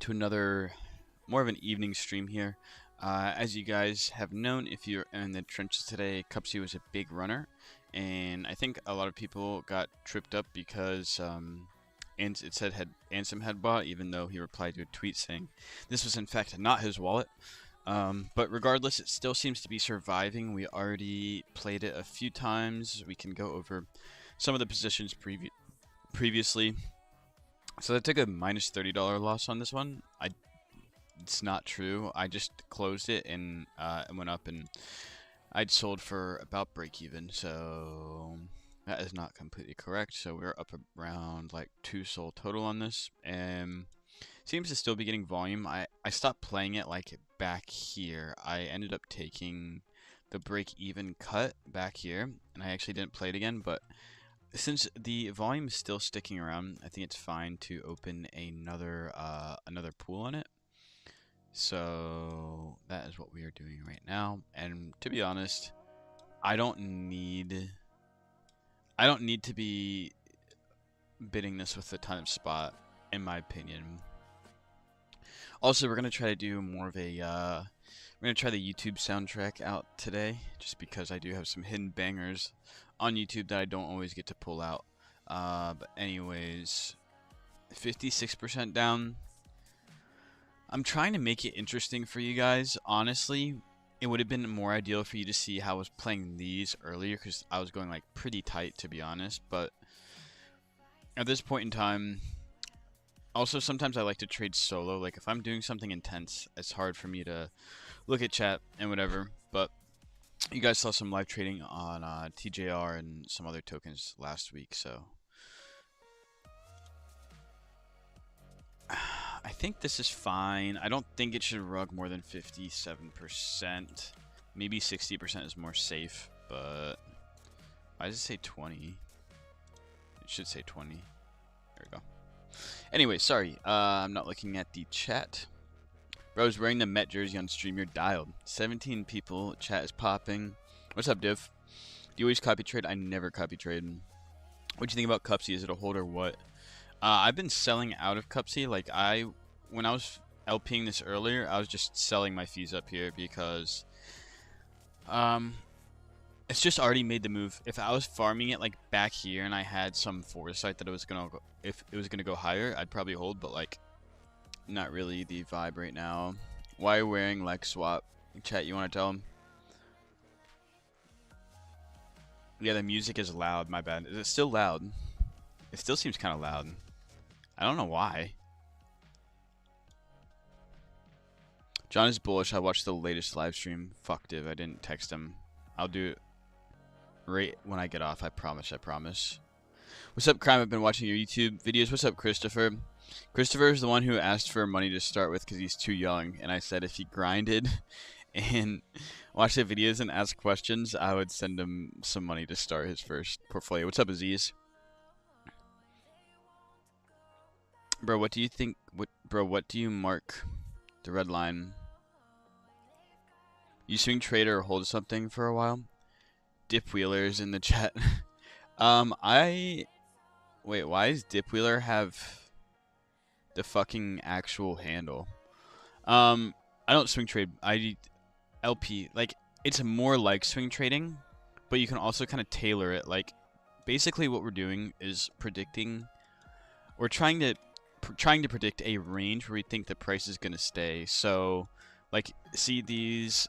to another more of an evening stream here. As you guys have known, if you're in the trenches today, Cupsy was a big runner, and I think a lot of people got tripped up because and it said Ansem had bought, even though he replied to a tweet saying this was in fact not his wallet. But regardless, it still seems to be surviving. We already played it a few times. We can go over some of the positions previously. So I took a minus $30 loss on this one. It's not true. I just closed it and it went up, and I'd sold for about break even. So that is not completely correct. So we're up around like 2 sold total on this, and seems to still be getting volume. I stopped playing it like back here. I ended up taking the break even cut back here, and I actually didn't play it again, but since the volume is still sticking around, I think it's fine to open another pool on it. So that is what we are doing right now. And to be honest, I don't need to be bidding this with a ton of spot, in my opinion. Also, we're gonna try to do more of a we're gonna try the YouTube soundtrack out today, just because I do have some hidden bangers on YouTube that I don't always get to pull out. But anyways, 56% down. I'm trying to make it interesting for you guys. Honestly, it would have been more ideal for you to see how I was playing these earlier, because I was going like pretty tight, to be honest. But at this point in time, also sometimes I like to trade solo. Like if I'm doing something intense, it's hard for me to look at chat and whatever. But you guys saw some live trading on TJR and some other tokens last week, so I think this is fine. I don't think it should rug more than 57%. Maybe 60% is more safe, but why does it say 20? It should say 20. There we go. Anyway, sorry. I'm not looking at the chat. Bro's wearing the Met jersey on stream. You're dialed. 17 people. Chat is popping. What's up, Div? Do you always copy trade? I never copy trade. What do you think about Cupsy? Is it a hold or what? I've been selling out of Cupsy. Like when I was LPing this earlier, I was just selling my fees up here because it's just already made the move. If I was farming it like back here and I had some foresight that it was gonna go, if it was gonna go higher, I'd probably hold. But like, not really the vibe right now. Why are you wearing like swap? Chat, you want to tell him? Yeah, the music is loud. My bad. Is it still loud? It still seems kind of loud. I don't know why. John is bullish. I watched the latest live stream. Fuck Div. I didn't text him. I'll do it right when I get off. I promise. I promise. What's up, Crime? I've been watching your YouTube videos. What's up, Christopher? Christopher is the one who asked for money to start with because he's too young. And I said if he grinded and watched the videos and asked questions, I would send him some money to start his first portfolio. What's up, Aziz? Bro, what do you think? What do you mark the red line? You swing trade or hold something for a while? Dip Wheeler's in the chat. Wait, why does Dip Wheeler have the fucking actual handle? I don't swing trade. I LP. Like, it's more like swing trading, but you can also kind of tailor it. Like, basically what we're doing is predicting. We're trying to predict a range where we think the price is going to stay. So, like, see these,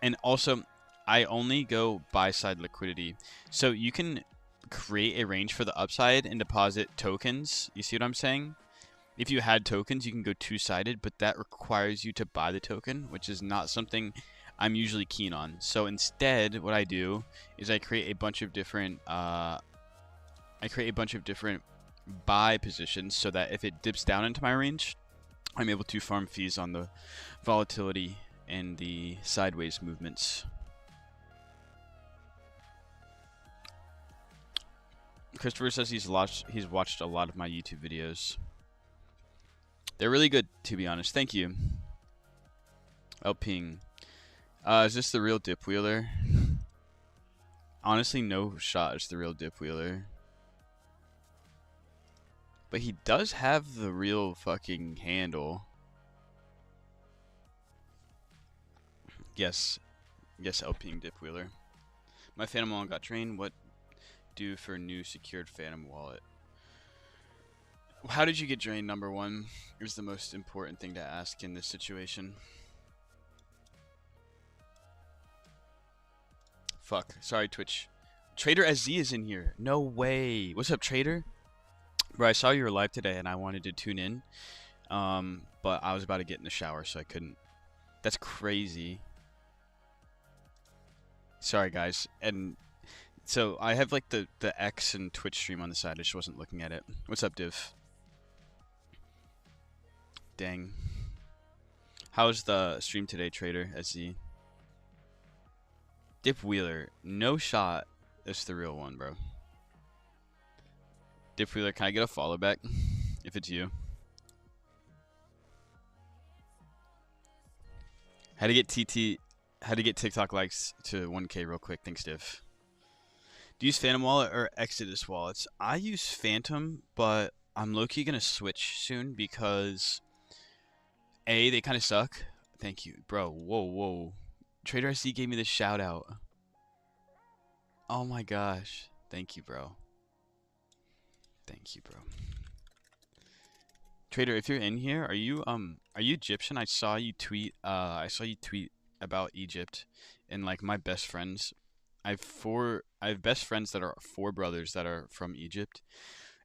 and also I only go buy side liquidity. So you can create a range for the upside and deposit tokens. You see what I'm saying? If you had tokens, you can go two-sided, but that requires you to buy the token, which is not something I'm usually keen on. So instead, what I do is I create a bunch of different buy positions so that if it dips down into my range, I'm able to farm fees on the volatility and the sideways movements. Christopher says he's watched a lot of my YouTube videos. They're really good, to be honest. Thank you. LPing. Is this the real Dip Wheeler? Honestly, no shot it's the real Dip Wheeler. But he does have the real fucking handle. Yes. Yes, LPing Dip Wheeler. My Phantom Wallet got drained. What do for new secured Phantom Wallet? How did you get drained, number one, is the most important thing to ask in this situation. Fuck. Sorry, Twitch. Trader SZ is in here. No way. What's up, Trader? Bro, I saw you were live today and I wanted to tune in. But I was about to get in the shower, so I couldn't. That's crazy. Sorry, guys. And so I have like the X and Twitch stream on the side. I just wasn't looking at it. What's up, Div? Dang. How's the stream today, Trader SZ? Dip Wheeler, no shot. That's the real one, bro. Dip Wheeler, can I get a follow back if it's you? How to get TikTok likes to 1K real quick. Thanks, Div. Do you use Phantom Wallet or Exodus wallets? I use Phantom, but I'm low-key gonna switch soon because A, they kind of suck. Thank you, bro. Whoa, whoa. Trader SC gave me this shout out. Oh my gosh. Thank you, bro. Thank you, bro. Trader, if you're in here, are you Egyptian? I saw you tweet about Egypt, and like my best friends, I have best friends that are four brothers that are from Egypt,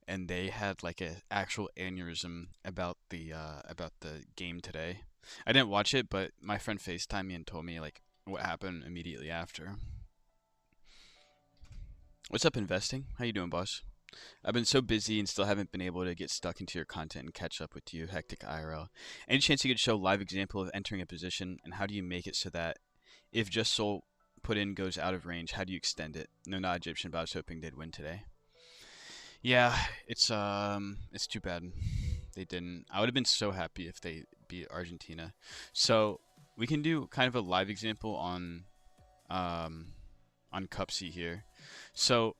and they had like a actual aneurysm about the game today. I didn't watch it, but my friend FaceTimed me and told me like what happened immediately after. What's up, investing? How you doing, boss? I've been so busy and still haven't been able to get stuck into your content and catch up with you. Hectic IRL. Any chance you could show a live example of entering a position, and how do you make it so that if just soul put in goes out of range, how do you extend it? No, not Egyptian, but I was hoping they'd win today. Yeah, it's too bad they didn't. I would have been so happy if they beat Argentina. So we can do kind of a live example on Cupsy here. So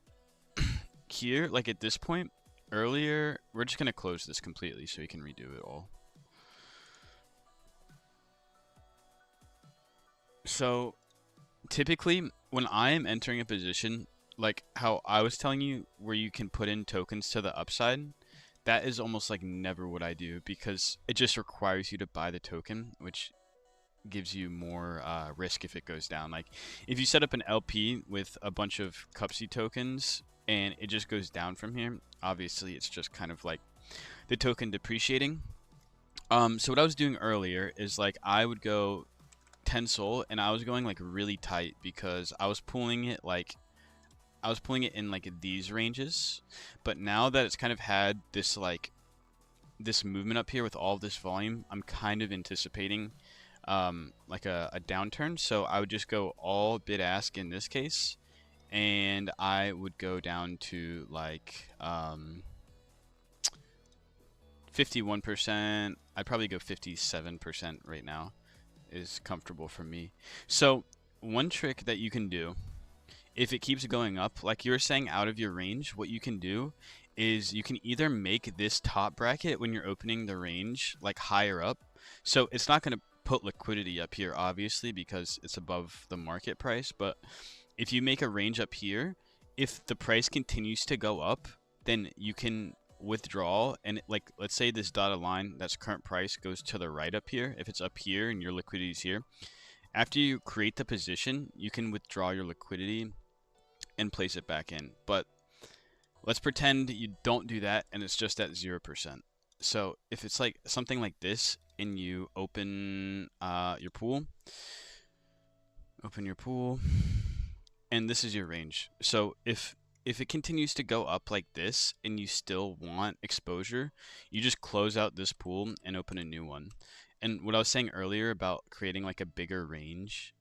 here, like at this point, earlier, we're just gonna close this completely so we can redo it all. So typically, when I am entering a position, like how I was telling you, where you can put in tokens to the upside, that is almost like never what I do because it just requires you to buy the token, which gives you more risk if it goes down. Like if you set up an LP with a bunch of Cupsy tokens and it just goes down from here, obviously it's just kind of like the token depreciating. So what I was doing earlier is like I would go 10 soul and I was going like really tight because I was pulling it in like these ranges. But now that it's kind of had this like this movement up here with all of this volume, I'm kind of anticipating like a downturn. So I would just go all bid ask in this case, and I would go down to like 51%. I'd probably go 57% right now is comfortable for me. So one trick that you can do, if it keeps going up, like you were saying, out of your range, what you can do is you can either make this top bracket when you're opening the range like higher up. So it's not going to put liquidity up here, obviously, because it's above the market price. But if you make a range up here, if the price continues to go up, then you can withdraw. And like, let's say this dotted line, that's current price, goes to the right up here. If it's up here and your liquidity is here, after you create the position, you can withdraw your liquidity and place it back in. But let's pretend you don't do that and it's just at 0%. So if it's like something like this and you open your pool, and this is your range. So if it continues to go up like this and you still want exposure, you just close out this pool and open a new one. And what I was saying earlier about creating like a bigger range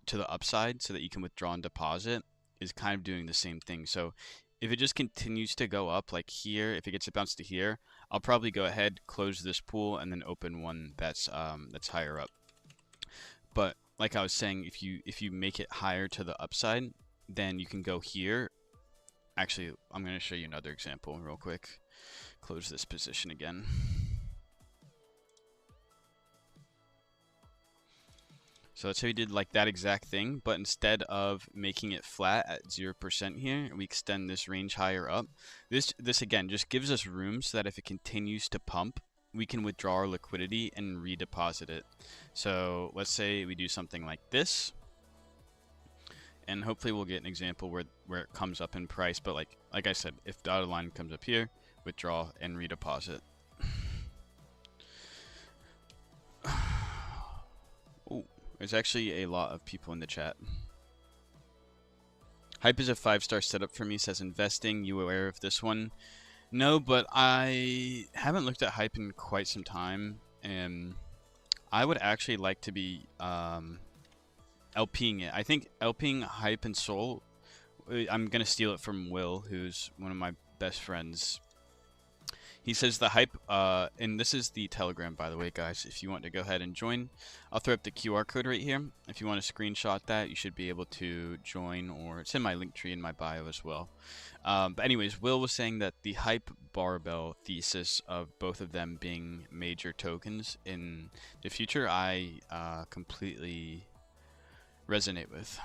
to the upside so that you can withdraw and deposit is kind of doing the same thing. So if it just continues to go up like here, if it gets a bounce to here, I'll probably go ahead, close this pool, and then open one that's higher up. But like I was saying, if you make it higher to the upside, then you can go here. Actually, I'm going to show you another example real quick. Close this position again. So let's say we did like that exact thing, but instead of making it flat at 0% here, we extend this range higher up. This again just gives us room so that if it continues to pump, we can withdraw our liquidity and redeposit it. So let's say we do something like this, and hopefully we'll get an example where it comes up in price. But like I said, if dotted line comes up here, withdraw and redeposit. Oh, there's actually a lot of people in the chat. Hype is a 5-star setup for me, says investing. You aware of this one? No, but I haven't looked at Hype in quite some time, and I would actually like to be LPing it. I think LPing Hype and Soul, I'm going to steal it from Will, who's one of my best friends. He says the Hype, and this is the Telegram, by the way, guys. If you want to go ahead and join, I'll throw up the QR code right here. If you want to screenshot that, you should be able to join, or it's in my link tree in my bio as well. But anyways, Will was saying that the Hype barbell thesis of both of them being major tokens in the future, I completely resonate with.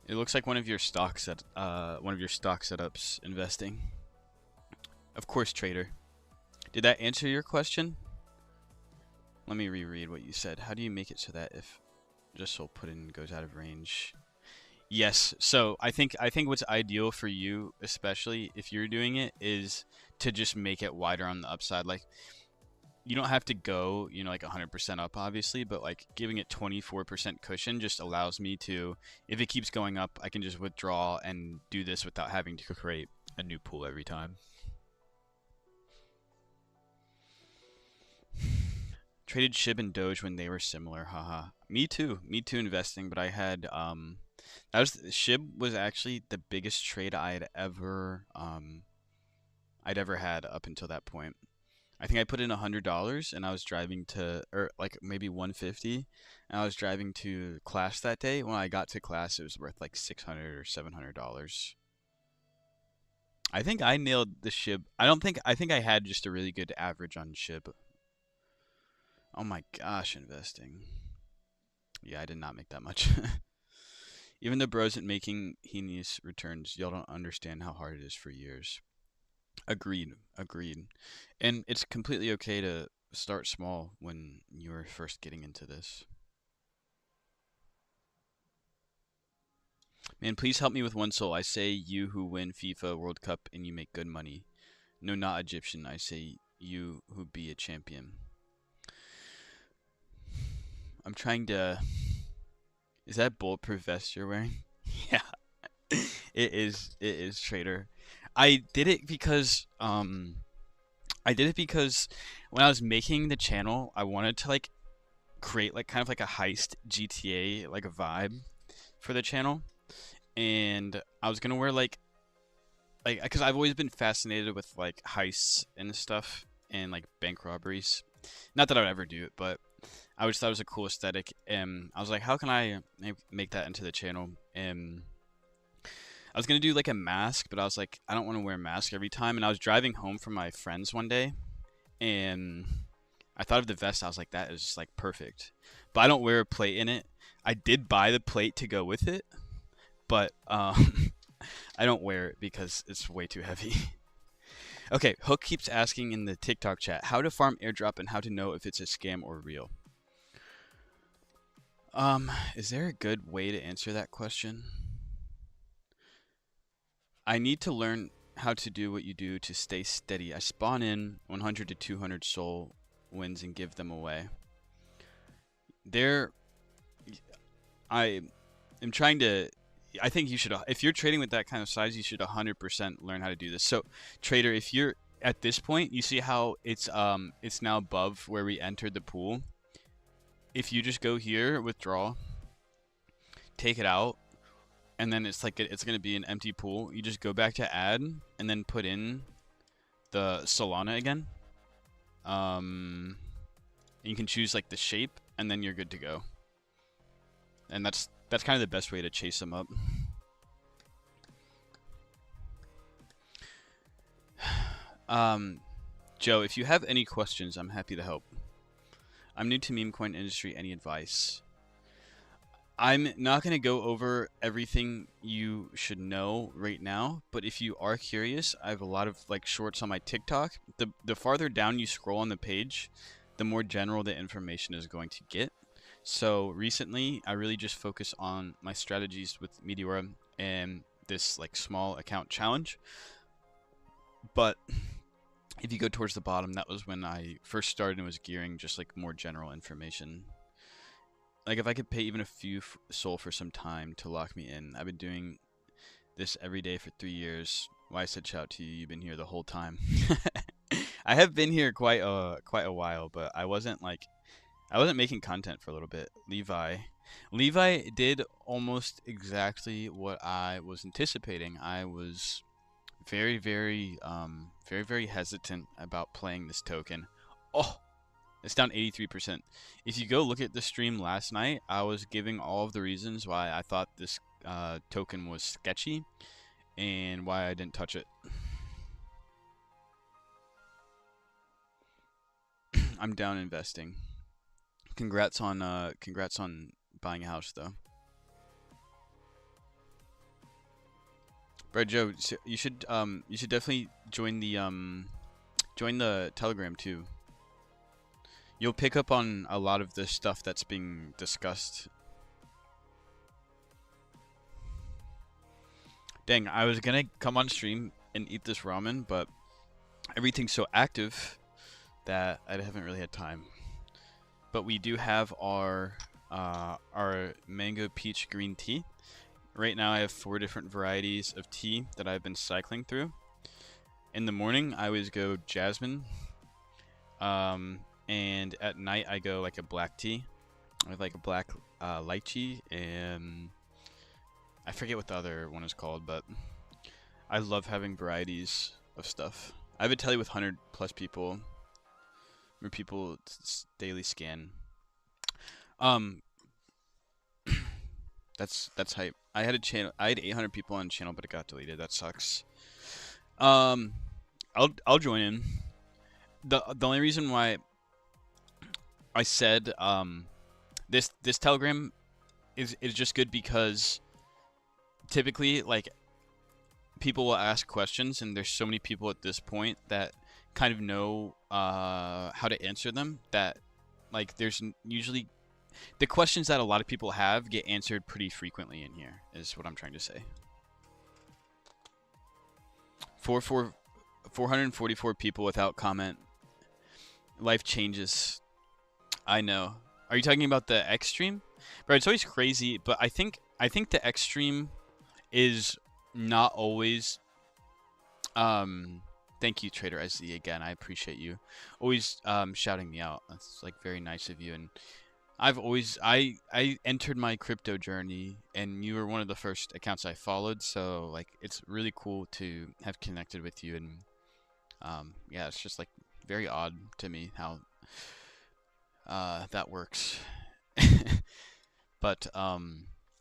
It looks like one of your stock setups investing. Of course, trader. Did that answer your question? Let me reread what you said. How do you make it so that if just so put in goes out of range? Yes. So I think what's ideal for you, especially if you're doing it, is to just make it wider on the upside. Like, you don't have to go, you know, like 100% up, obviously, but like giving it 24% cushion just allows me to, if it keeps going up, I can just withdraw and do this without having to create a new pool every time. Traded SHIB and Doge when they were similar, haha. Me too investing, but I had, SHIB was actually the biggest trade I'd ever had up until that point. I think I put in $100 and I was driving to, or like maybe 150, and I was driving to class that day. When I got to class, it was worth like $600 or $700. I think I nailed the SHIB. I think I had just a really good average on SHIB. Oh my gosh, investing. Yeah, I did not make that much. Even the bros at making heinous returns, y'all don't understand how hard it is for years. Agreed. And it's completely okay to start small when you're first getting into this. Man, please help me with one soul. I say you who win FIFA World Cup and you make good money. No, not Egyptian. I say you who be a champion. I'm trying to... Is that bulletproof vest you're wearing? Yeah. It is, trader. I did it because when I was making the channel, I wanted to like create like kind of like a heist GTA like a vibe for the channel, and I was gonna wear like because I've always been fascinated with like heists and stuff and like bank robberies. Not that I would ever do it, but I always thought it was a cool aesthetic, and I was like, how can I make that into the channel? And I was gonna do like a mask, but I was like, I don't want to wear a mask every time. And I was driving home from my friends one day, and I thought of the vest. I was like, that is just like perfect. But I don't wear a plate in it. I did buy the plate to go with it, but I don't wear it because it's way too heavy. Okay, Hook keeps asking in the TikTok chat how to farm airdrop and how to know if it's a scam or real. Is there a good way to answer that question? I need to learn how to do what you do to stay steady. I spawn in 100 to 200 soul wins and give them away. I am trying to... I think you should... If you're trading with that kind of size, you should 100% learn how to do this. So, trader, if you're at this point, you see how it's now above where we entered the pool. If you just go here, withdraw, take it out, and then it's like it's going to be an empty pool. You just go back to add and then put in the Solana again. And you can choose like the shape, and then you're good to go. And that's kind of the best way to chase them up. Um, Joe, if you have any questions, I'm happy to help. I'm new to meme coin industry. Any advice? I'm not going to go over everything you should know right now, but if you are curious, I have a lot of like shorts on my TikTok. The farther down you scroll on the page, the more general the information is going to get. So recently, I really just focus on my strategies with Meteora and this like small account challenge. But if you go towards the bottom, that was when I first started and was gearing just like more general information. Like if I could pay even a few soul for some time to lock me in. I've been doing this every day for 3 years. Why I said shout to you, you've been here the whole time. I have been here quite a while, but I wasn't making content for a little bit. Levi did almost exactly what I was anticipating. I was very hesitant about playing this token. Oh, it's down 83%. If you go look at the stream last night, I was giving all of the reasons why I thought this token was sketchy and why I didn't touch it. I'm down investing. Congrats on buying a house though. Bro, Joe, you should definitely join the Telegram too. You'll pick up on a lot of the stuff that's being discussed. Dang, I was gonna come on stream and eat this ramen, but everything's so active that I haven't really had time. But we do have our mango peach green tea. Right now I have 4 different varieties of tea that I've been cycling through. In the morning I always go jasmine. And at night I go like a black tea. I have like a black lychee, and I forget what the other one is called, but I love having varieties of stuff. I have a telly with 100 plus people, where people daily scan. Um, that's hype. I had a channel. I had 800 people on the channel, but it got deleted. That sucks. Um, I'll join in. The only reason why I said this Telegram is just good because typically like people will ask questions, and there's so many people at this point that kind of know how to answer them, that like there's usually the questions that a lot of people have get answered pretty frequently in here, is what I'm trying to say. 444 people without comment. Life changes. I know. Are you talking about the X stream? Bro, it's always crazy, but I think the X stream is not always thank you, Trader SZ, again. I appreciate you always shouting me out. That's like very nice of you. And I entered my crypto journey, and you were one of the first accounts I followed, so like it's really cool to have connected with you. And yeah, it's just like very odd to me how that works. But what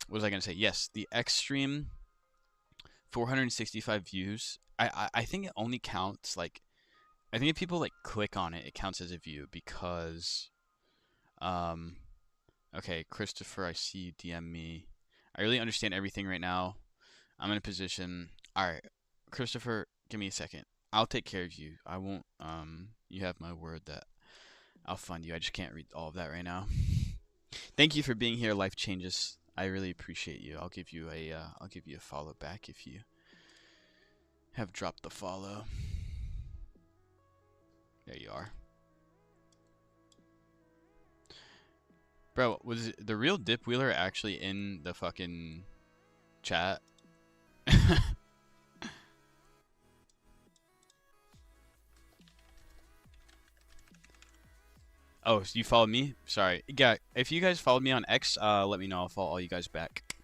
was I gonna say? Yes, the X stream, 465 views. I think it only counts like, I think if people like click on it, it counts as a view because um okay, Christopher, I see you DM me. I really understand everything right now. I'm in a position. All right, Christopher, give me a second. I'll take care of you. I won't. You have my word that I'll fund you. I just can't read all of that right now. Thank you for being here. Life changes. I really appreciate you. I'll give you a follow back if you have dropped the follow. There you are. Bro, was the real Dip Wheeler actually in the fucking chat? Oh, so you followed me? Sorry. Yeah, if you guys followed me on X, let me know. I'll follow all you guys back.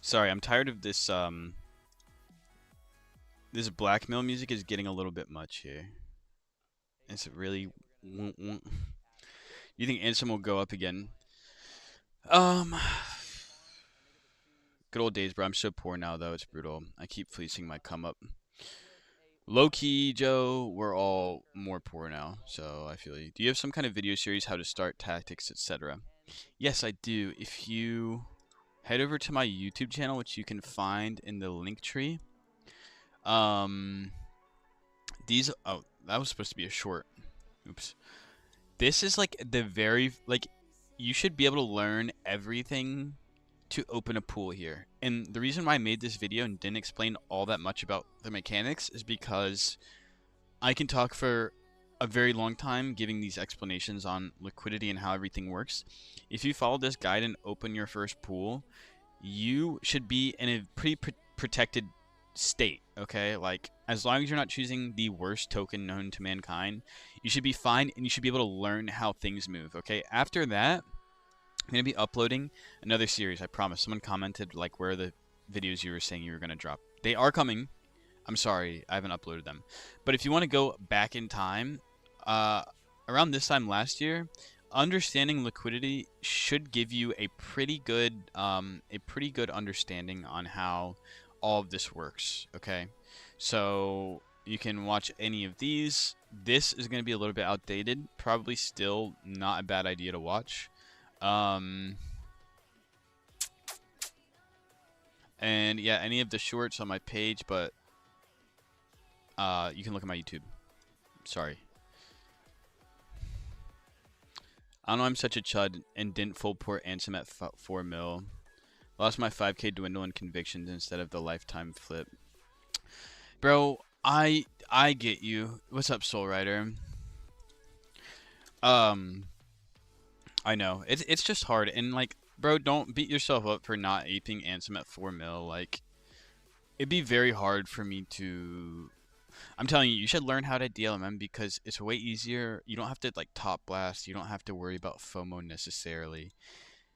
Sorry, I'm tired of this, this blackmail music is getting a little bit much here. It's really... You think Ansem will go up again? Um... Good old days, bro. I'm so poor now, though. It's brutal. I keep fleecing my come up. Low key, Joe, we're all more poor now, so I feel you. Do you have some kind of video series, how to start, tactics, etc.? Yes, I do. If you head over to my YouTube channel, which you can find in the link tree, um, these, oh, that was supposed to be a short. Oops. This is like the very, like, you should be able to learn everything to open a pool here. And the reason why I made this video and didn't explain all that much about the mechanics is because I can talk for a very long time giving these explanations on liquidity and how everything works. If you follow this guide and open your first pool, you should be in a pretty protected state, okay? Like, as long as you're not choosing the worst token known to mankind, you should be fine and you should be able to learn how things move, okay? After that, I'm going to be uploading another series, I promise. Someone commented, like, where are the videos you were saying you were going to drop. They are coming. I'm sorry, I haven't uploaded them. But if you want to go back in time, around this time last year, understanding liquidity should give you a pretty good understanding on how all of this works. Okay, so you can watch any of these. This is going to be a little bit outdated, probably still not a bad idea to watch. And yeah, any of the shorts on my page, but you can look at my YouTube. Sorry. I don't know, I'm such a chud and didn't full port Ansem at 4 mil. Lost my 5k dwindle in convictions instead of the lifetime flip. Bro, I get you. What's up, Soul Rider? I know. It's just hard, and like, bro, don't beat yourself up for not aping Ansem at 4 mil. Like, it'd be very hard for me to. I'm telling you, you should learn how to DLMM because it's way easier. You don't have to like top blast. You don't have to worry about FOMO necessarily.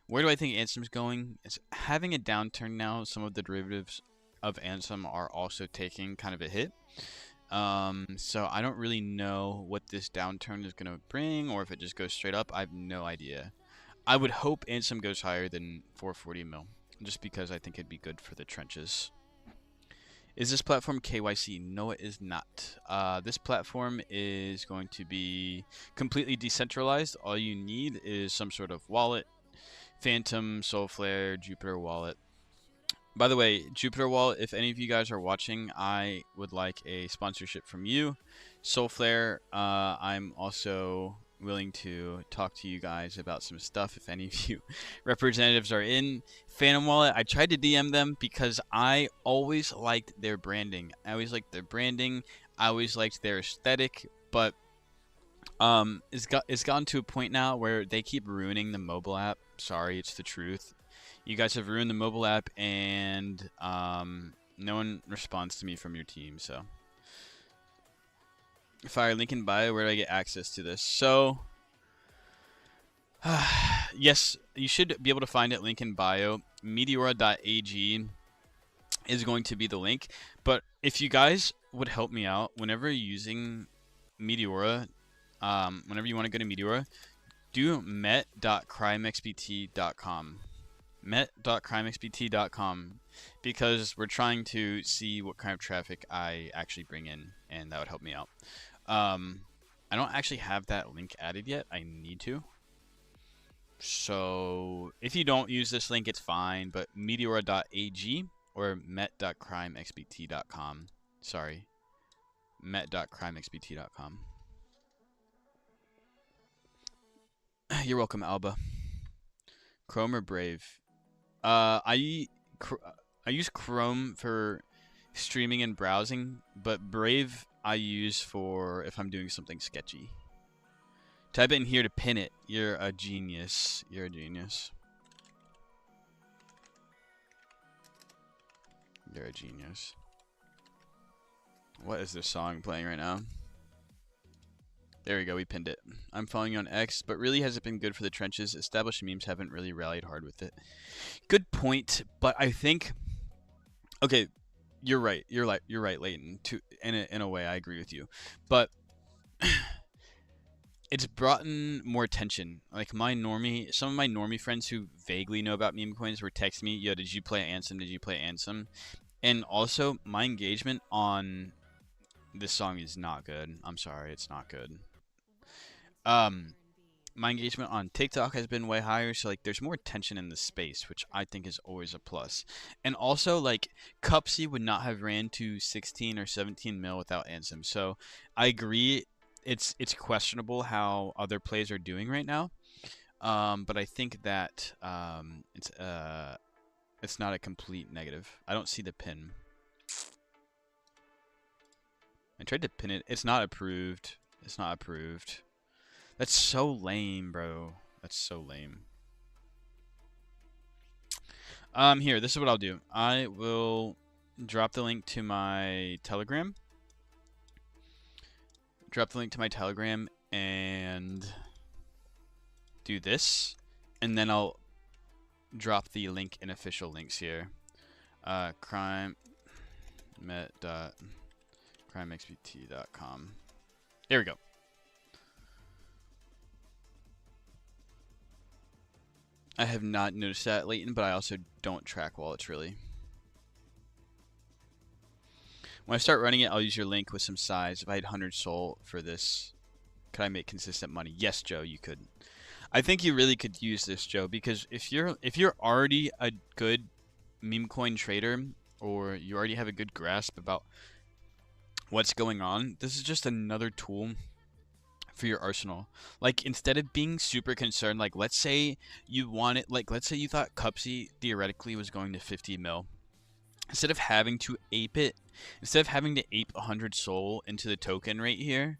Where do I think Ansem's going? It's having a downturn now. Some of the derivatives of Ansem are also taking kind of a hit. So I don't really know what this downturn is going to bring, or if it just goes straight up. I have no idea. I would hope Ansem goes higher than 440 mil, just because I think it'd be good for the trenches. Is this platform KYC? No, it is not. This platform is going to be completely decentralized. All you need is some sort of wallet. Phantom, Soulflare, Jupiter Wallet. By the way, Jupiter Wallet, if any of you guys are watching, I would like a sponsorship from you. Soulflare, I'm also willing to talk to you guys about some stuff if any of you representatives are in. Phantom Wallet, I tried to DM them because I always liked their branding. I always liked their branding. I always liked their aesthetic, but it's gotten to a point now where they keep ruining the mobile app. Sorry, it's the truth. You guys have ruined the mobile app, and no one responds to me from your team. So, fire link in bio. Where do I get access to this? So, yes, you should be able to find it. Link in bio. Meteora.ag is going to be the link. But if you guys would help me out, whenever you're using Meteora, whenever you want to go to Meteora, do met.crimexpt.com. met.crimexpt.com, because we're trying to see what kind of traffic I actually bring in, and that would help me out. I don't actually have that link added yet. I need to. So if you don't use this link, it's fine, but meteora.ag or met.crimexpt.com. Sorry, met.crimexpt.com. You're welcome, Alba. Chrome or Brave? I use Chrome for streaming and browsing, but Brave I use for if I'm doing something sketchy. Type it in here to pin it. You're a genius. You're a genius. You're a genius. What is this song playing right now? There we go, we pinned it. I'm following you on X, but really has it been good for the trenches? Established memes haven't really rallied hard with it. Good point, but I think... Okay, you're right. You're right, Leighton. In a way, I agree with you. But it's brought in more attention. Like some of my normie friends who vaguely know about meme coins were texting me, yo, did you play Ansem? Did you play Ansem? And also, my engagement on This song is not good. I'm sorry, it's not good. Um, my engagement on TikTok has been way higher, so like there's more tension in the space, which I think is always a plus. And also like Cupsy would not have ran to 16 or 17 mil without Ansem. So I agree it's questionable how other plays are doing right now. But I think that it's not a complete negative. I don't see the pin. I tried to pin it. It's not approved. It's not approved. That's so lame, bro. That's so lame. Here, this is what I'll do. I will drop the link to my Telegram. Drop the link to my Telegram and do this. And then I'll drop the link in official links here. crimexpt.com. There we go. I have not noticed that, Leighton, but I also don't track wallets really. When I start running it, I'll use your link with some size. If I had 100 soul for this, could I make consistent money? Yes, Joe, you could. I think you really could use this, Joe, because if you're already a good meme coin trader, or you already have a good grasp about what's going on, this is just another tool for your arsenal. Like, instead of being super concerned, like let's say you wanted, like let's say you thought Cupsy theoretically was going to 50 mil. Instead of having to ape it, instead of having to ape 100 soul into the token right here,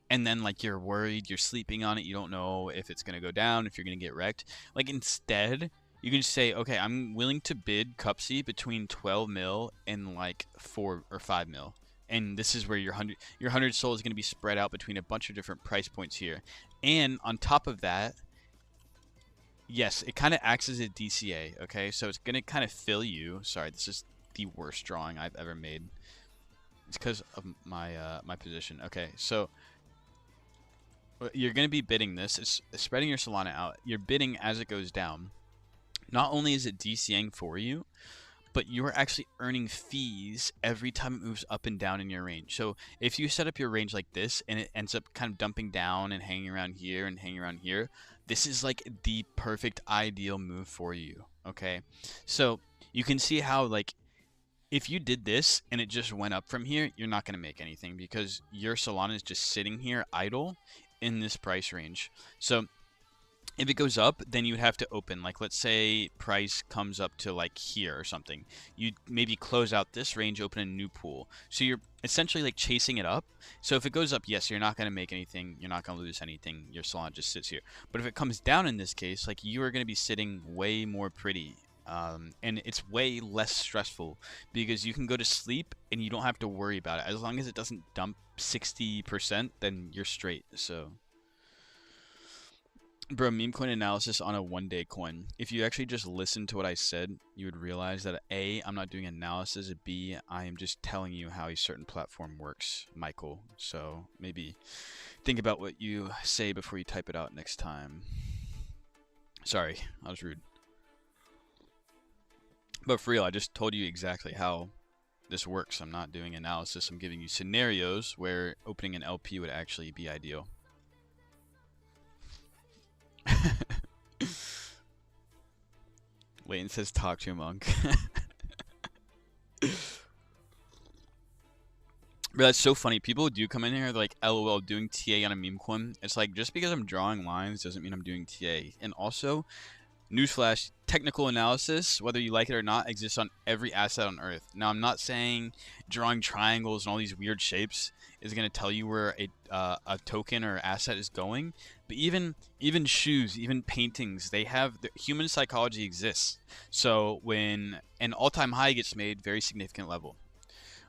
and then like you're worried, you're sleeping on it, you don't know if it's going to go down, if you're going to get wrecked. Like, instead, you can just say, okay, I'm willing to bid Cupsy between 12 mil and like 4 or 5 mil. And this is where your 100 soul is going to be spread out between a bunch of different price points here. And on top of that, yes, it kind of acts as a DCA, okay? So it's going to kind of fill you. Sorry, this is the worst drawing I've ever made. It's because of my my position. Okay, so you're going to be bidding this. It's spreading your Solana out. You're bidding as it goes down. Not only is it DCAing for you, but you're actually earning fees every time it moves up and down in your range. So if you set up your range like this and it ends up kind of dumping down and hanging around here and hanging around here, this is like the perfect ideal move for you, okay? So you can see how, like, if you did this and it just went up from here, you're not going to make anything because your Solana is just sitting here idle in this price range. So if it goes up, then you would have to open. Like, let's say price comes up to like here or something. You'd maybe close out this range, open a new pool. So you're essentially like chasing it up. So if it goes up, yes, you're not going to make anything. You're not going to lose anything. Your Solana just sits here. But if it comes down in this case, like, you are going to be sitting way more pretty. And it's way less stressful because you can go to sleep and you don't have to worry about it. As long as it doesn't dump 60%, then you're straight. So... Bro, meme coin analysis on a one-day coin. If you actually just listen to what I said, you would realize that A, I'm not doing analysis, B, I am just telling you how a certain platform works, Michael. So maybe think about what you say before you type it out next time. Sorry, I was rude. But for real, I just told you exactly how this works. I'm not doing analysis. I'm giving you scenarios where opening an LP would actually be ideal. Layton says talk to a monk. But that's so funny. People do come in here like, LOL, doing TA on a meme coin. It's like, just because I'm drawing lines doesn't mean I'm doing TA. And also, newsflash, technical analysis, whether you like it or not, exists on every asset on Earth. Now, I'm not saying drawing triangles and all these weird shapes is going to tell you where a token or asset is going. But even shoes, even paintings, they have... human psychology exists. So when an all-time high gets made, very significant level.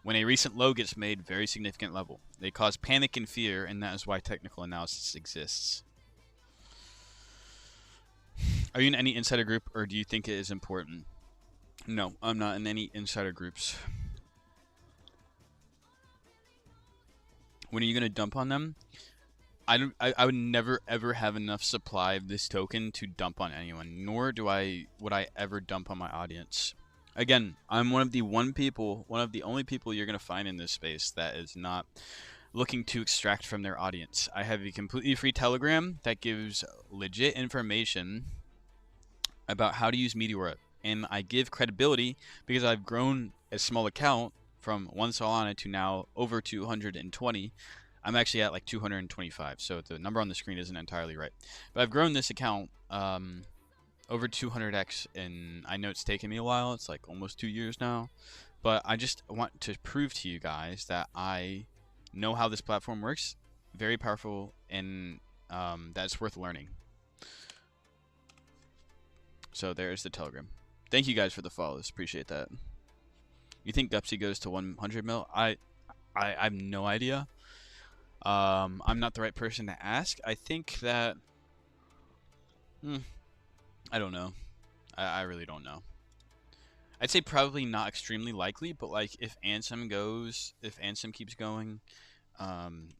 When a recent low gets made, very significant level. They cause panic and fear, and that is why technical analysis exists. Are you in any insider group, or do you think it is important? No, I'm not in any insider groups. When are you going to dump on them? I would never ever have enough supply of this token to dump on anyone, nor would I ever dump on my audience. Again, I'm one of the only people you're gonna find in this space that is not looking to extract from their audience. I have a completely free Telegram that gives legit information about how to use Meteora, and I give credibility because I've grown a small account from one Solana to now over 220. I'm actually at like 225, so the number on the screen isn't entirely right. But I've grown this account over 200x, and I know it's taken me a while. It's like almost 2 years now. But I just want to prove to you guys that I know how this platform works. Very powerful, and that's worth learning. So there's the Telegram. Thank you guys for the follows. Appreciate that. You think Gupsy goes to 100 mil? I have no idea. I'm not the right person to ask. I think that. I don't know. I really don't know. I'd say probably not extremely likely, but like if Ansem keeps going,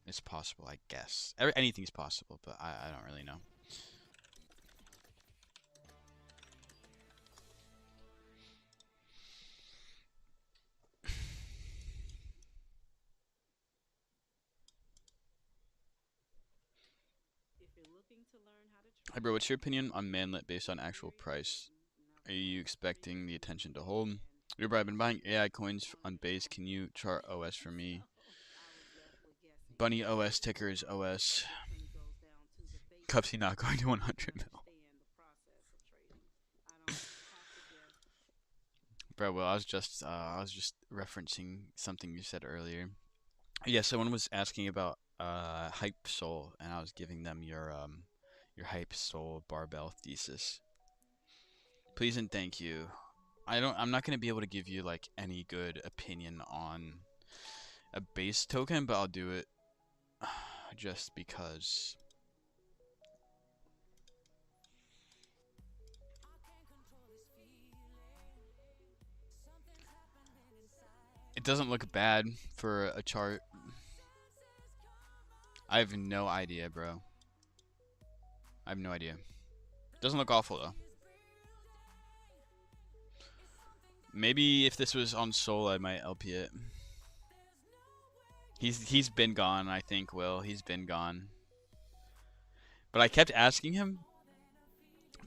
it's possible, I guess. Anything's possible, but I don't really know. Hi, bro. What's your opinion on Manlet based on actual price? Are you expecting the attention to hold? Yo, bro, I've been buying AI coins on base. Can you chart OS for me? Bunny OS ticker is OS. Cupsy not going to 100 mil. Bro, well, I was just referencing something you said earlier. Yeah, someone was asking about hype soul, and I was giving them your hype soul barbell thesis. Please and thank you. I'm not gonna be able to give you like any good opinion on a base token, but I'll do it just because. It doesn't look bad for a chart. I have no idea, bro. I have no idea. Doesn't look awful though. Maybe if this was on Soul, I might LP it. He's been gone, I think, Will. He's been gone. But I kept asking him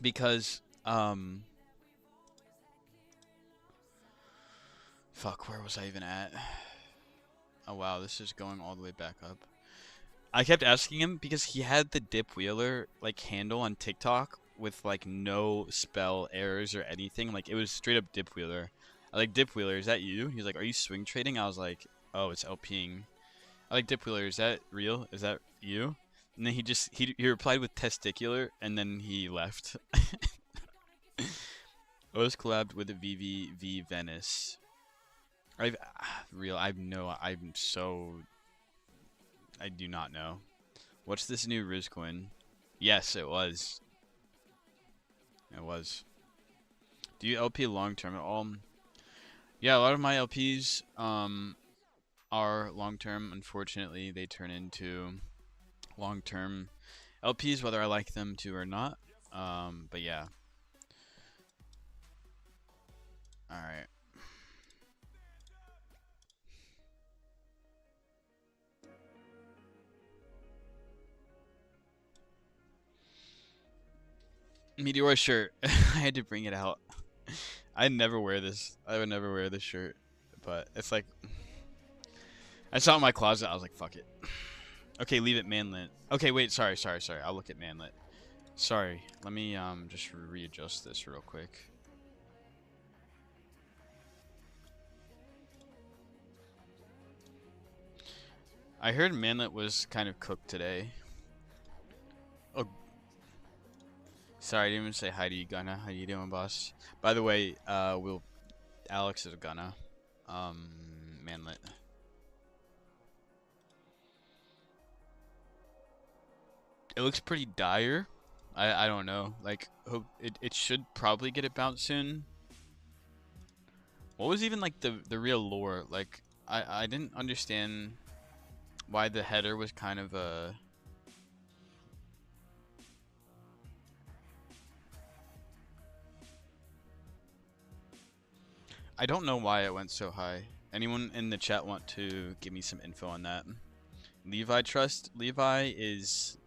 because fuck, where was I even at? Oh wow, this is going all the way back up. I kept asking him because he had the dip wheeler like handle on TikTok with like no spell errors or anything. Like it was straight up dip wheeler. I like dip wheeler. Is that you? He's like, are you swing trading? I was like, oh, it's LPing. I like dip wheeler. Is that real? Is that you? And then he replied with testicular, and then he left. I was collabed with the VVV Venice. I do not know. What's this new Riz coin? Yes, it was. It was. Do you LP long term at all? Yeah, a lot of my LPs are long term. Unfortunately, they turn into long term LPs, whether I like them to or not. But yeah. All right. Meteor shirt. I had to bring it out. I never wear this. I would never wear this shirt, but it's like I saw it in my closet. I was like, fuck it. Okay, leave it manlet. Okay, wait. Sorry. I'll look at manlet. Sorry. Let me just readjust this real quick. I heard manlet was kind of cooked today. Oh, sorry, I didn't even say hi to you, Gunna. How you doing, boss? By the way, Alex is Gunna. Manlet. It looks pretty dire. I don't know. Like, it should probably get a bounce soon. What was even like the real lore? Like, I didn't understand why the header was kind of a. I don't know why it went so high. Anyone in the chat want to give me some info on that? Levi trust. Levi is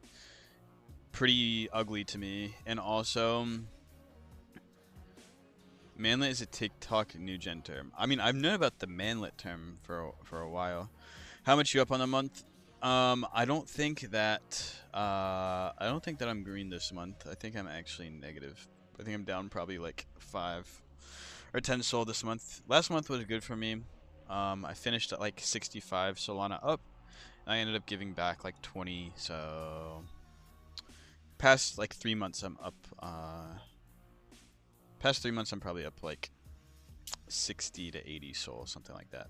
pretty ugly to me, and also manlet is a TikTok new gen term. I mean, I've known about the manlet term for a while. How much you up on the month? I don't think that I'm green this month. I think I'm actually negative. I think I'm down probably like 5 or 10 Sol this month. Last month was good for me. I finished at like 65 Solana up. I ended up giving back like 20. So past like 3 months, I'm up. Past 3 months, I'm probably up like 60 to 80 Sol, something like that.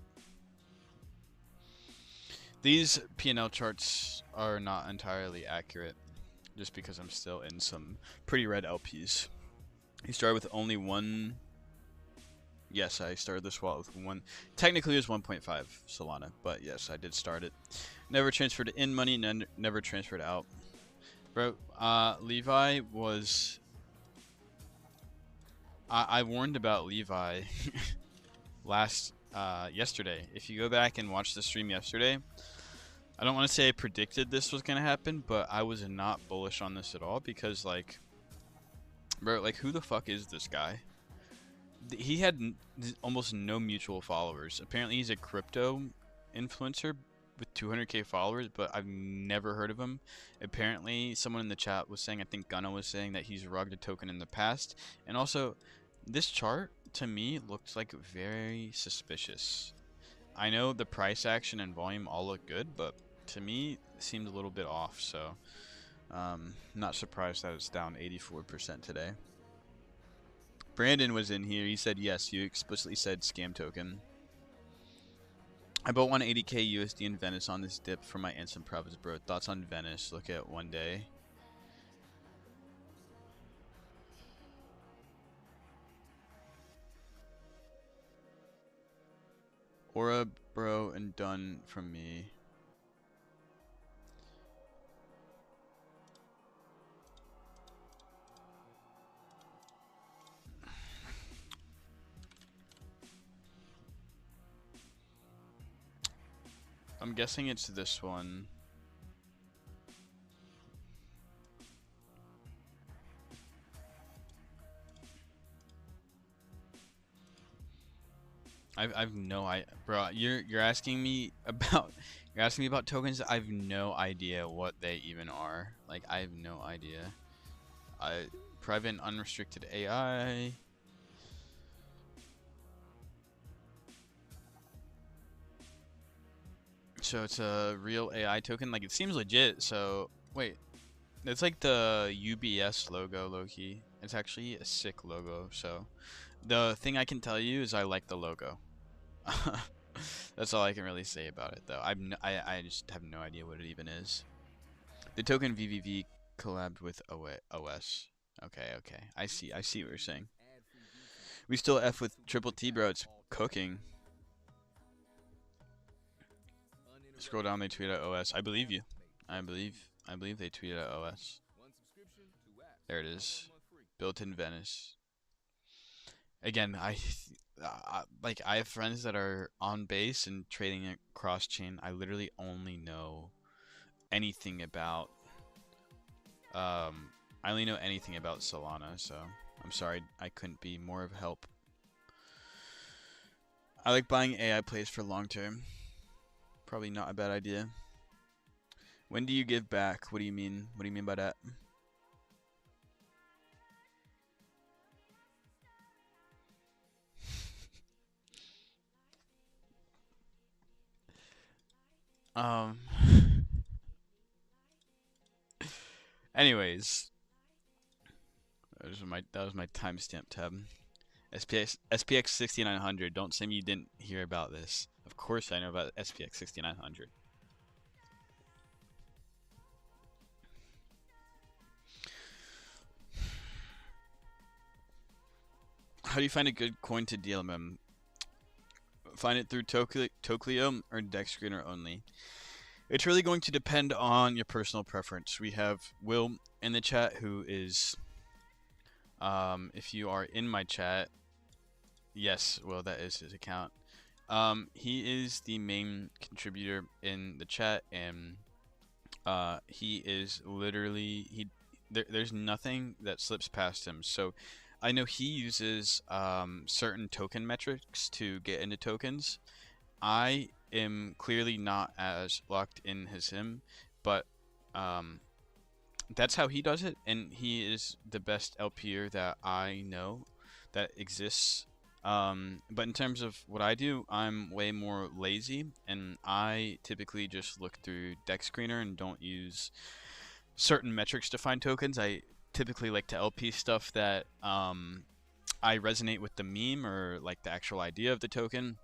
These P&L charts are not entirely accurate, just because I'm still in some pretty red LPs. He started with only one. Yes, I started this wallet with one. Technically, it was 1.5 Solana, but yes, I did start it. Never transferred in money, never transferred out. Bro, Levi was. I warned about Levi yesterday. If you go back and watch the stream yesterday, I don't want to say I predicted this was gonna happen, but I was not bullish on this at all because, like, bro, like, who the fuck is this guy? He had almost no mutual followers. Apparently, he's a crypto influencer with 200k followers, but I've never heard of him. Apparently, someone in the chat was saying, I think Gunna was saying that he's rugged a token in the past, and also, this chart to me looks like very suspicious. I know the price action and volume all look good, but to me, it seemed a little bit off, so not surprised that it's down 84% today. Brandon was in here. He said yes. You explicitly said scam token. I bought 180k USD in Venice on this dip for my Ansem profits, bro. Thoughts on Venice? Look at one day. Aura, bro, and done from me. I'm guessing it's this one. I've no idea, bro. You're asking me about tokens. I've no idea what they even are. Like, I have no idea. Private and unrestricted AI. So it's a real AI token. Like, it seems legit. So wait, it's like the UBS logo, low-key. It's actually a sick logo. So the thing I can tell you is I like the logo. That's all I can really say about it, though. I just have no idea what it even is. The token VVV collabed with OS. Okay. I see what you're saying. We still F with Triple T, bro. It's cooking. Scroll down, they tweet at OS. I believe you. I believe they tweet at OS. There it is. Built in Venice. Again, I have friends that are on base and trading across chain. I literally only know anything about Solana, so I'm sorry I couldn't be more of help. I like buying AI plays for long term. Probably not a bad idea. When do you give back? What do you mean? What do you mean by that? Anyways, that was my timestamp tab. SPX 6900. Don't say you didn't hear about this. Of course I know about SPX 6900. How do you find a good coin to DLMM? Find it through Toclio or Dex Screener only. It's really going to depend on your personal preference. We have Will in the chat, who is, if you are in my chat, Yes, well, that is his account. He is the main contributor in the chat, and he is literally there's nothing that slips past him. So I know he uses certain token metrics to get into tokens. I am clearly not as locked in as him, but um, that's how he does it, and he is the best LPer that I know that exists. But in terms of what I do, I'm way more lazy, and I typically just look through Deck Screener and don't use certain metrics to find tokens. I typically like to LP stuff that I resonate with the meme or like the actual idea of the token.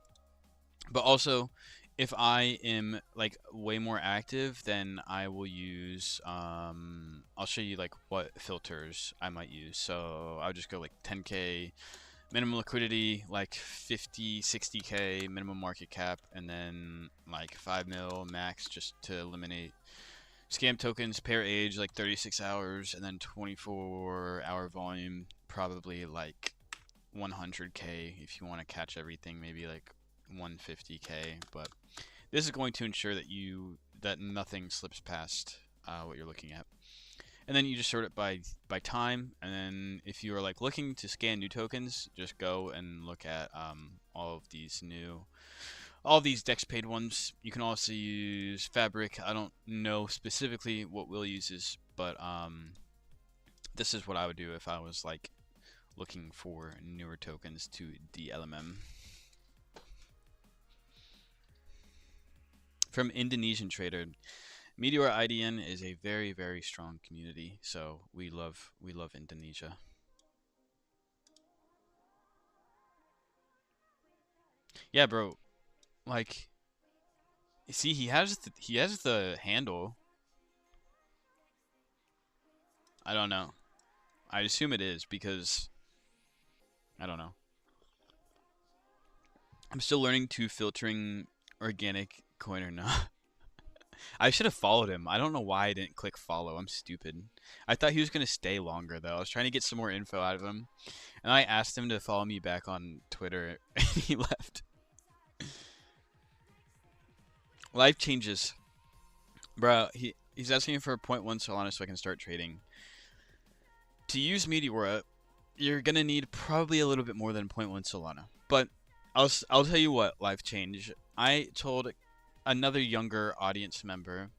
But also, if I am like way more active, then I will use I'll show you like what filters I might use. So I'll just go like 10k minimum liquidity, like 50, 60k minimum market cap, and then like 5 mil max just to eliminate scam tokens, pair age like 36 hours, and then 24-hour volume, probably like 100k if you want to catch everything, maybe like 150k. But this is going to ensure that nothing slips past what you're looking at. And then you just sort it by time. And then if you are like looking to scan new tokens, just go and look at all of these dex paid ones. You can also use Fabric. I don't know specifically what Will uses, but this is what I would do if I was like looking for newer tokens to DLMM. From Indonesian Trader, Meteor IDN is a very, very strong community, so we love Indonesia. Yeah, bro. Like, see, he has the handle. I don't know. I assume it is because I don't know. I'm still learning to filtering organic coin or not. I should have followed him. I don't know why I didn't click follow. I'm stupid. I thought he was gonna stay longer though. I was trying to get some more info out of him, and I asked him to follow me back on Twitter, and he left. Life changes, bro. He's asking for point 0.1 Solana so I can start trading. To use Meteora, you're gonna need probably a little bit more than point 0.1 Solana. But I'll tell you what, life change. I told another younger audience member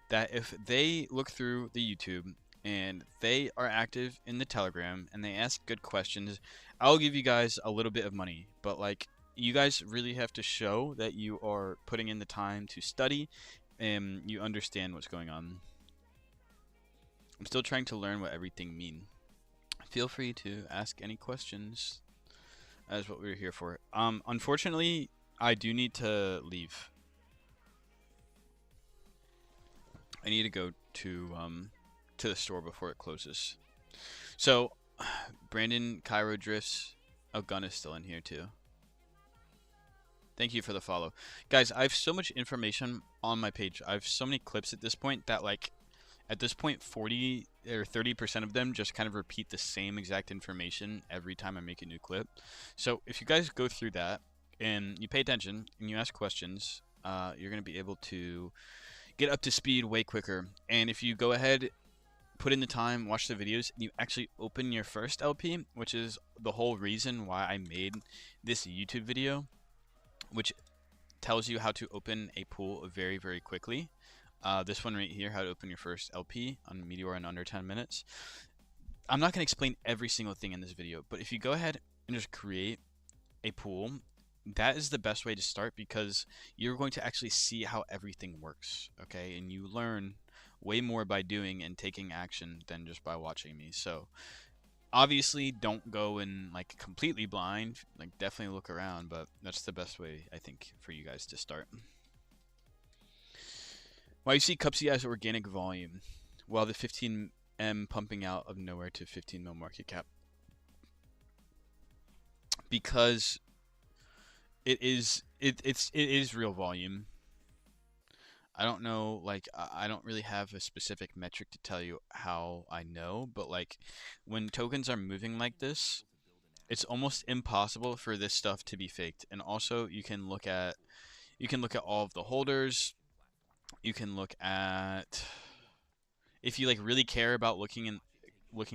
that if they look through the YouTube and they are active in the Telegram and they ask good questions, I'll give you guys a little bit of money. But like, you guys really have to show that you are putting in the time to study and you understand what's going on. I'm still trying to learn what everything mean. Feel free to ask any questions. That is what we're here for. Unfortunately, I do need to leave. I need to go to the store before it closes. So, Brandon Cairo drifts. Oh, Gun is still in here too. Thank you for the follow, guys. I have so much information on my page. I have so many clips at this point that like, at this point, 40 or 30% of them just kind of repeat the same exact information every time I make a new clip. So if you guys go through that and you pay attention and you ask questions, you're gonna be able to get up to speed way quicker. And if you go ahead, put in the time, watch the videos, and you actually open your first LP, which is the whole reason why I made this YouTube video, which tells you how to open a pool very, very quickly. This one right here, how to open your first LP on Meteor in under 10 minutes. I'm not going to explain every single thing in this video, but if you go ahead and just create a pool, that is the best way to start because you're going to actually see how everything works, okay? And you learn way more by doing and taking action than just by watching me. So obviously don't go in like completely blind, like definitely look around, but that's the best way I think for you guys to start. Why you see Cupsy as organic volume while the 15M pumping out of nowhere to 15 mil market cap? Because it is real volume. I don't know, like I don't really have a specific metric to tell you how I know, but like when tokens are moving like this, It's almost impossible for this stuff to be faked. And also, you can look at all of the holders. You can look at if you like really care about looking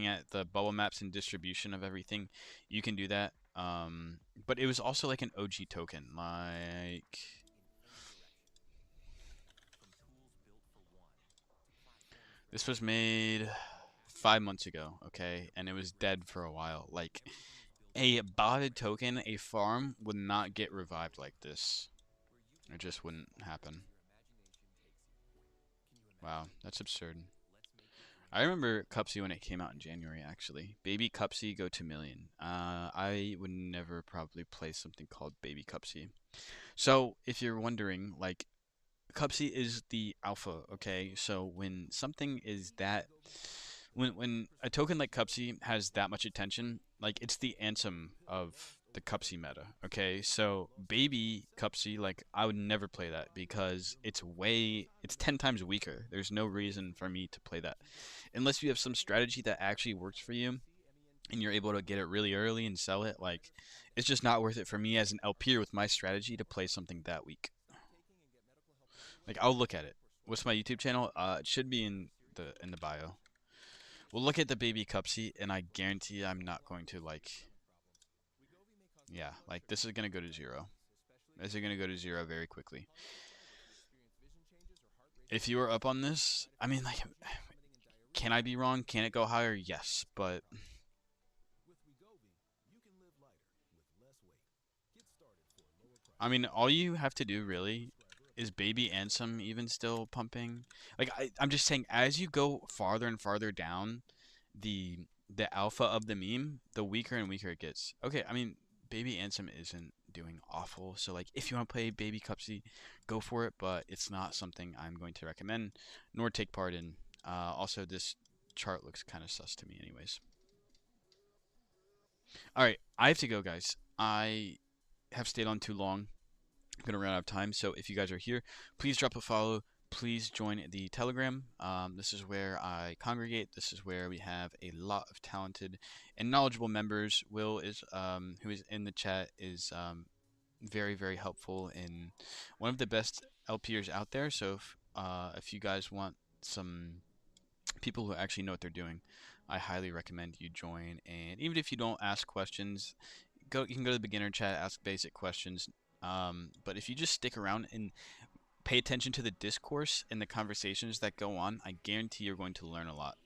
at the bubble maps and distribution of everything, you can do that. But it was also like an OG token. Like this was made 5 months ago, okay, and it was dead for a while. Like a botted token, a farm would not get revived like this. It just wouldn't happen. Wow, that's absurd. I remember Cupsy when it came out in January, actually. Baby Cupsy go to million. I would never probably play something called Baby Cupsy. So, if you're wondering, like, Cupsy is the alpha, okay? So when a token like Cupsy has that much attention, like it's the Ansem of the Cupsy meta, okay? So baby Cupsy, like I would never play that because it's 10 times weaker. There's no reason for me to play that. Unless you have some strategy that actually works for you and you're able to get it really early and sell it, like it's just not worth it for me as an LPer with my strategy to play something that weak. Like I'll look at it. What's my YouTube channel? It should be in the bio. We'll look at the baby cup seat, and I guarantee I'm not going to like. Yeah, like this is gonna go to zero. This is gonna go to zero very quickly. If you are up on this, I mean, like, can I be wrong? Can it go higher? Yes, but I mean, all you have to do really is baby Ansem even still pumping. Like I'm just saying, as you go farther and farther down the the alpha of the meme, the weaker and weaker it gets. Okay, I mean, baby Ansem isn't doing awful, so like if you want to play baby Cupsy, go for it. But it's not something I'm going to recommend nor take part in. Also, this chart looks kind of sus to me, anyways. All right, I have to go, guys. I have stayed on too long. I'm gonna run out of time. So if you guys are here, please drop a follow. Please join the Telegram. This is where I congregate. This is where we have a lot of talented and knowledgeable members. Will is who is in the chat is very very helpful and one of the best LPers out there. So if you guys want some people who actually know what they're doing, I highly recommend you join. And even if you don't ask questions, you can go to the beginner chat, ask basic questions. But if you just stick around and pay attention to the discourse and the conversations that go on, I guarantee you're going to learn a lot.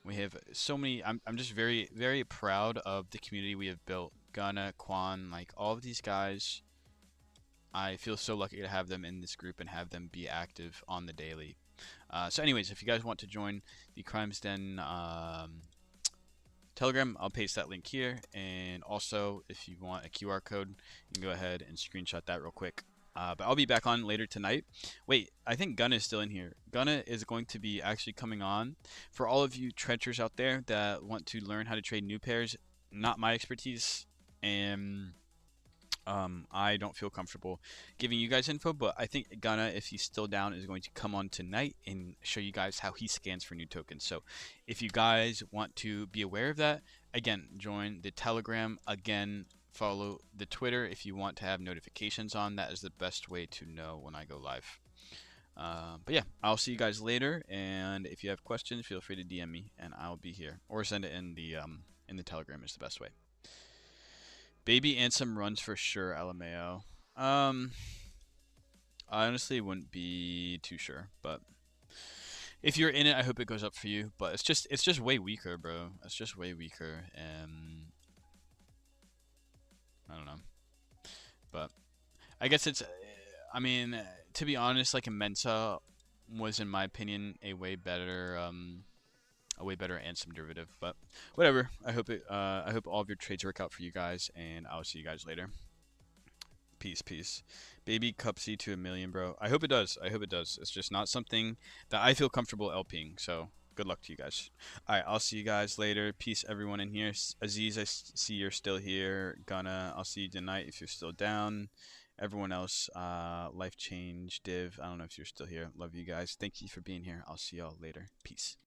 We have so many. I'm just very very proud of the community we have built. Gunna, Quan, like all of these guys. I feel so lucky to have them in this group and have them be active on the daily. So, anyways, if you guys want to join the Crimes Den Telegram, I'll paste that link here. And also, if you want a QR code, you can go ahead and screenshot that real quick. But I'll be back on later tonight. Wait, I think Gunna is still in here. Gunna is going to be actually coming on. For all of you trenchers out there that want to learn how to trade new pairs, not my expertise. And I don't feel comfortable giving you guys info, but I think Gunna, if he's still down, is going to come on tonight and show you guys how he scans for new tokens. So if you guys want to be aware of that, again, join the Telegram. Again, follow the Twitter if you want to have notifications on. That is the best way to know when I go live. But yeah, I'll see you guys later. And if you have questions, feel free to DM me, and I'll be here, or send it in the Telegram is the best way. Baby Ansem runs for sure, LMAO. I honestly wouldn't be too sure, but if you're in it, I hope it goes up for you. But it's just way weaker, bro. It's just way weaker, and I don't know. But I guess it's. I mean, to be honest, like Mensa was, in my opinion, a way better Ansem derivative. But whatever. I hope all of your trades work out for you guys, and I'll see you guys later. Peace, peace. Baby Cupsy to a million, bro. I hope it does. I hope it does. It's just not something that I feel comfortable LPing. So good luck to you guys. All right, I'll see you guys later. Peace, everyone in here. Aziz, I see you're still here. Gunna, I'll see you tonight if you're still down. Everyone else, Life Change, Div, I don't know if you're still here. Love you guys. Thank you for being here. I'll see y'all later. Peace.